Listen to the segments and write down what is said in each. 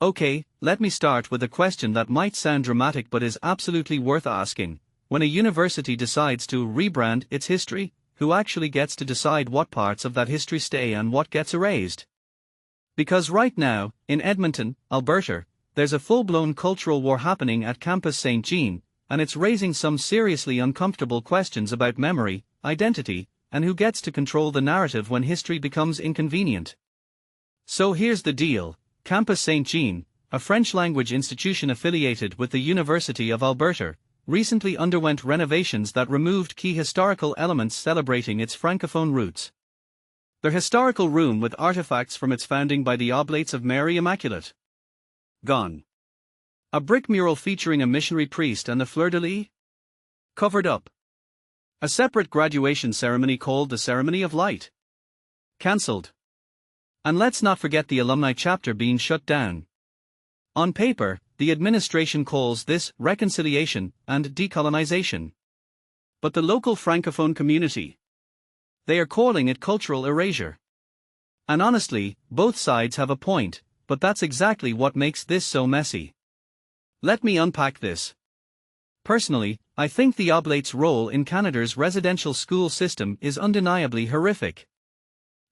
Okay, let me start with a question that might sound dramatic but is absolutely worth asking. When a university decides to rebrand its history, who actually gets to decide what parts of that history stay and what gets erased? Because right now, in Edmonton, Alberta, there's a full-blown cultural war happening at Campus St. Jean, and it's raising some seriously uncomfortable questions about memory, identity, and who gets to control the narrative when history becomes inconvenient. So here's the deal. Campus St. Jean, a French-language institution affiliated with the University of Alberta, recently underwent renovations that removed key historical elements celebrating its francophone roots. The historical room with artifacts from its founding by the Oblates of Mary Immaculate. Gone. A brick mural featuring a missionary priest and the fleur-de-lis? Covered up. A separate graduation ceremony called the Ceremony of Light. Cancelled. And let's not forget the alumni chapter being shut down. On paper, the administration calls this reconciliation and decolonization. But the local francophone community, they are calling it cultural erasure. And honestly, both sides have a point, but that's exactly what makes this so messy. Let me unpack this. Personally, I think the Oblates' role in Canada's residential school system is undeniably horrific.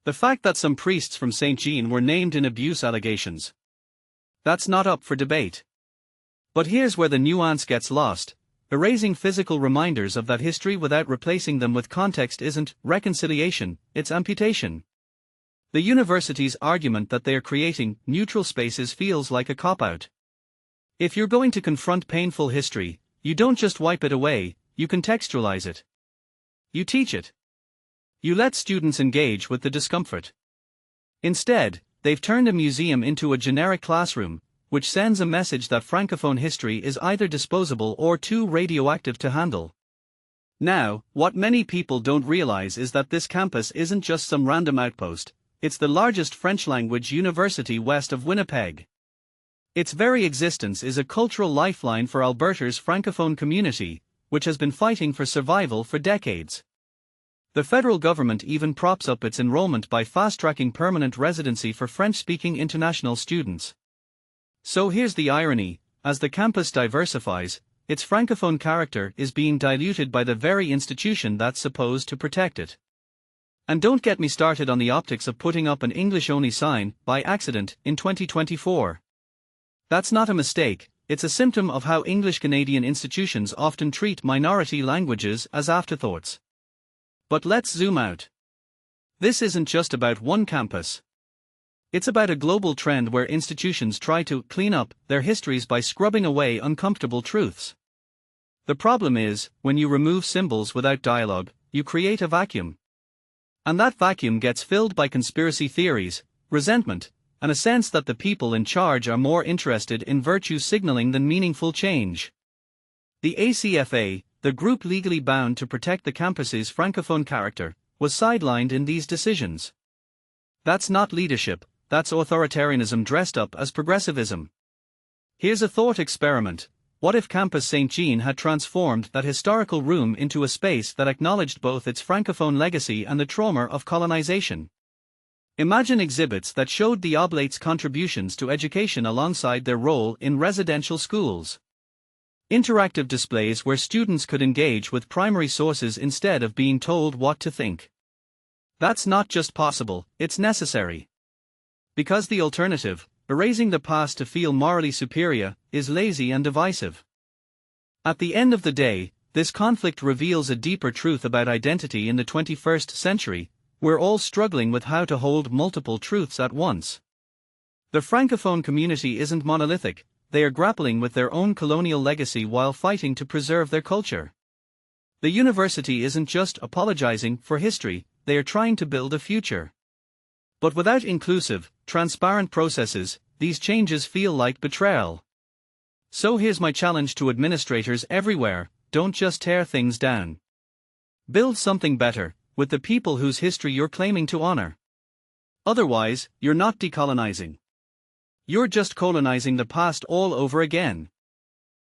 The fact that some priests from St. Jean were named in abuse allegations, that's not up for debate. But here's where the nuance gets lost. Erasing physical reminders of that history without replacing them with context isn't reconciliation, it's amputation. The university's argument that they are creating neutral spaces feels like a cop-out. If you're going to confront painful history, you don't just wipe it away, you contextualize it. You teach it. You let students engage with the discomfort. Instead, they've turned a museum into a generic classroom, which sends a message that francophone history is either disposable or too radioactive to handle. Now, what many people don't realize is that this campus isn't just some random outpost, it's the largest French-language university west of Winnipeg. Its very existence is a cultural lifeline for Alberta's francophone community, which has been fighting for survival for decades. The federal government even props up its enrollment by fast-tracking permanent residency for French-speaking international students. So here's the irony: as the campus diversifies, its francophone character is being diluted by the very institution that's supposed to protect it. And don't get me started on the optics of putting up an English-only sign, by accident, in 2024. That's not a mistake, it's a symptom of how English-Canadian institutions often treat minority languages as afterthoughts. But let's zoom out. This isn't just about one campus. It's about a global trend where institutions try to clean up their histories by scrubbing away uncomfortable truths. The problem is, when you remove symbols without dialogue, you create a vacuum. And that vacuum gets filled by conspiracy theories, resentment, and a sense that the people in charge are more interested in virtue signaling than meaningful change. The ACFA, the group legally bound to protect the campus's francophone character, was sidelined in these decisions. That's not leadership, that's authoritarianism dressed up as progressivism. Here's a thought experiment. What if Campus St. Jean had transformed that historical room into a space that acknowledged both its francophone legacy and the trauma of colonization? Imagine exhibits that showed the Oblates' contributions to education alongside their role in residential schools. Interactive displays where students could engage with primary sources instead of being told what to think. That's not just possible, it's necessary. Because the alternative, erasing the past to feel morally superior, is lazy and divisive. At the end of the day, this conflict reveals a deeper truth about identity in the 21st century. We're all struggling with how to hold multiple truths at once. The francophone community isn't monolithic, they are grappling with their own colonial legacy while fighting to preserve their culture. The university isn't just apologizing for history, they are trying to build a future. But without inclusive, transparent processes, these changes feel like betrayal. So here's my challenge to administrators everywhere: don't just tear things down. Build something better, with the people whose history you're claiming to honor. Otherwise, you're not decolonizing. You're just colonizing the past all over again.